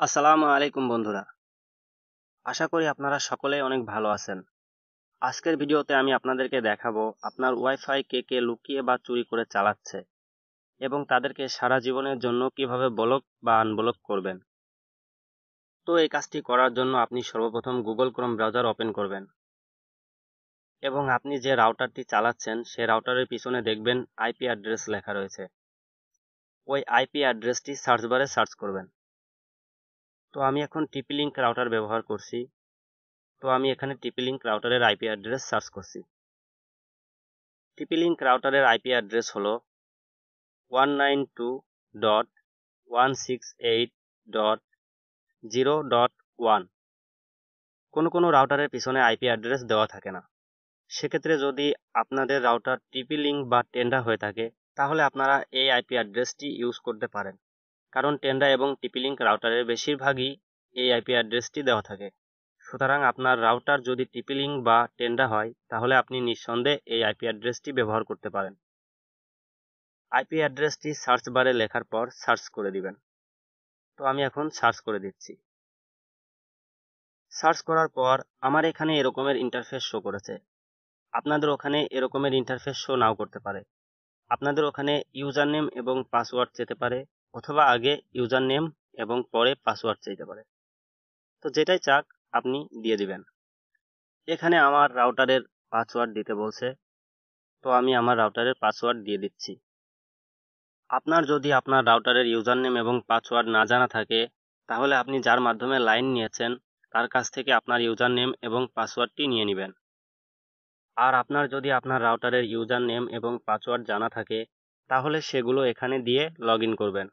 আসসালামু আলাইকুম বন্ধুরা, আশা করি আপনারা সকলেই অনেক ভালো আছেন। আজকের ভিডিওতে আমি আপনাদেরকে দেখাবো আপনার ওয়াইফাই কে কে লুকিয়ে বা চুরি করে চালাচ্ছে এবং তাদেরকে সারা জীবনের জন্য কিভাবে ব্লক বা আনব্লক করবেন। তো এই কাজটি করার জন্য আপনি সর্বপ্রথম গুগল ক্রোম ব্রাউজার ওপেন করবেন এবং আপনি যে রাউটারটি চালাচ্ছেন সে রাউটারের পিছনে দেখবেন আইপি অ্যাড্রেস লেখা রয়েছে। ওই আইপি অ্যাড্রেসটি সার্চ বারে সার্চ করবেন। তো আমি এখন টিপি লিঙ্ক রাউটার ব্যবহার করছি। তো আমি এখানে টিপি লিঙ্ক রাউটারের আইপি অ্যাড্রেস সার্চ করছি। টিপি লিঙ্ক রাউটারের আইপি অ্যাড্রেস হলো 192.168.0.1। কোনো রাউটারের পিছনে আইপি অ্যাড্রেস দেওয়া থাকে না। সেক্ষেত্রে যদি আপনাদের রাউটার টিপি লিঙ্ক বা টেন্ডা হয়ে থাকে তাহলে আপনারা এই আইপি অ্যাড্রেসটি ইউজ করতে পারেন, কারণ টেন্ডা এবং টিপি লিঙ্ক রাউটারের বেশিরভাগই এই আইপি অ্যাড্রেসটি দেওয়া থাকে। সুতরাং আপনার রাউটার যদি টিপি লিঙ্ক বা টেন্ডা হয় তাহলে আপনি নিঃসন্দেহে এই আইপি অ্যাড্রেসটি ব্যবহার করতে পারেন। আইপি অ্যাড্রেসটি সার্চ বারে লেখার পর সার্চ করে দিবেন। তো আমি এখন সার্চ করে দিচ্ছি। সার্চ করার পর আমার এখানে এরকমের ইন্টারফেস শো করেছে। আপনাদের ওখানে এরকমের ইন্টারফেস শো নাও করতে পারে। আপনাদের ওখানে ইউজার নেম এবং পাসওয়ার্ড চেতে পারে, অথবা আগে ইউজার নেম এবং পরে পাসওয়ার্ড চাইতে পারে। তো যেটাই চাক আপনি দিয়ে দিবেন। এখানে আমার রাউটারের পাসওয়ার্ড দিতে বলছে, তো আমি আমার রাউটারের পাসওয়ার্ড দিয়ে দিচ্ছি। আপনার যদি আপনার রাউটারের ইউজার নেম এবং পাসওয়ার্ড না জানা থাকে তাহলে আপনি যার মাধ্যমে লাইন নিয়েছেন তার কাছ থেকে আপনার ইউজার নেম এবং পাসওয়ার্ডটি নিয়ে নেবেন। আর আপনার যদি আপনার রাউটারের ইউজার নেম এবং পাসওয়ার্ড জানা থাকে তাহলে সেগুলো এখানে দিয়ে লগ ইন করবেন।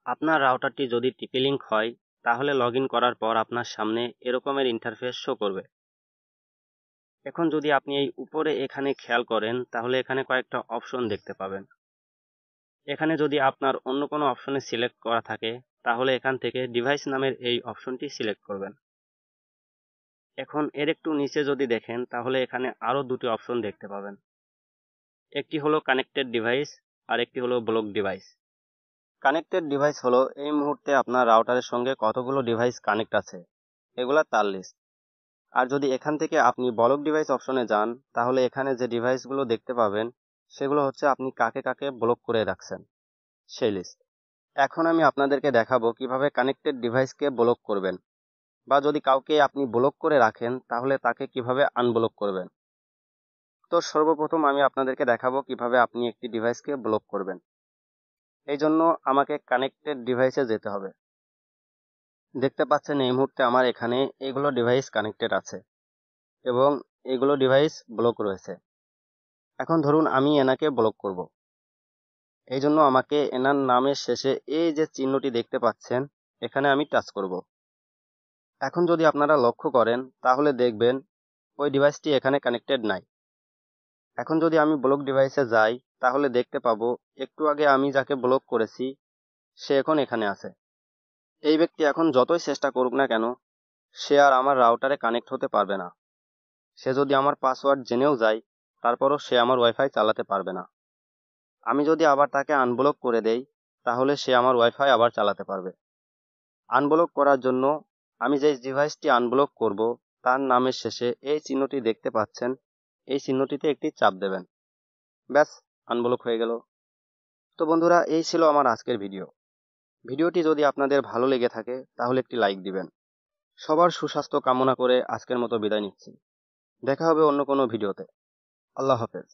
আপনার রাউটারটি যদি টিপি লিঙ্ক হয় তাহলে লগ ইন করার পর আপনার সামনে এরকমের ইন্টারফেস শো করবে। এখন যদি আপনি এই উপরে এখানে খেয়াল করেন তাহলে এখানে কয়েকটা অপশন দেখতে পাবেন। এখানে যদি আপনার অন্য কোনো অপশনে সিলেক্ট করা থাকে তাহলে এখান থেকে ডিভাইস নামের এই অপশনটি সিলেক্ট করবেন। এখন এর একটু নিচে যদি দেখেন তাহলে এখানে আরো দুটি অপশন দেখতে পাবেন। একটি হলো কানেক্টেড ডিভাইস আর একটি হলো ব্লক ডিভাইস। কানেক্টেড ডিভাইস হলো এই মুহূর্তে আপনার রাউটারের সঙ্গে কতগুলো ডিভাইস কানেক্ট আছে এগুলা তার লিস্ট। আর যদি এখান থেকে আপনি ব্লক ডিভাইস অপশনে যান তাহলে এখানে যে ডিভাইসগুলো দেখতে পাবেন সেগুলো হচ্ছে আপনি কাকে কাকে ব্লক করে রাখছেন সেই লিস্ট। এখন আমি আপনাদেরকে দেখাবো কিভাবে কানেক্টেড ডিভাইসকে ব্লক করবেন, বা যদি কাউকে আপনি ব্লক করে রাখেন তাহলে তাকে কিভাবে আনব্লক করবেন। তো সর্বপ্রথম আমি আপনাদেরকে দেখাবো কিভাবে আপনি একটি ডিভাইসকে ব্লক করবেন। এই জন্য আমাকে কানেক্টেড ডিভাইসে যেতে হবে। দেখতে পাচ্ছেন এই মুহূর্তে আমার এখানে এগুলো ডিভাইস কানেক্টেড আছে এবং এগুলো ডিভাইস ব্লক রয়েছে। এখন ধরুন আমি এনাকে ব্লক করব। এই জন্য আমাকে এনার নামের শেষে এই যে চিহ্নটি দেখতে পাচ্ছেন এখানে আমি টাচ করব। এখন যদি আপনারা লক্ষ্য করেন তাহলে দেখবেন ওই ডিভাইসটি এখানে কানেক্টেড নাই। এখন যদি আমি ব্লক ডিভাইসে যাই তাহলে দেখতে পাবো একটু আগে আমি যাকে ব্লক করেছি সে এখন এখানে আছে। এই ব্যক্তি এখন যতই চেষ্টা করুক না কেন সে আর আমার রাউটারে কানেক্ট হতে পারবে না। সে যদি আমার পাসওয়ার্ড জেনেও যায় তারপরও সে আমার ওয়াইফাই চালাতে পারবে না। আমি যদি আবার তাকে আনব্লক করে দেই তাহলে সে আমার ওয়াইফাই আবার চালাতে পারবে। আনব্লক করার জন্য আমি যে ডিভাইসটি আনব্লক করব তার নামের শেষে এই চিহ্নটি দেখতে পাচ্ছেন, এই চিহ্নটিতে একটি চাপ দেবেন। ব্যাস, আনব্লক হয়ে গেল। তো বন্ধুরা, এই ছিল আমার আজকের ভিডিওটি যদি আপনাদের ভালো লেগে থাকে তাহলে একটি লাইক দিবেন। সবার সুস্বাস্থ্য কামনা করে আজকের মতো বিদায় নিচ্ছি। দেখা হবে অন্য কোনো ভিডিওতে। আল্লাহ হাফেজ।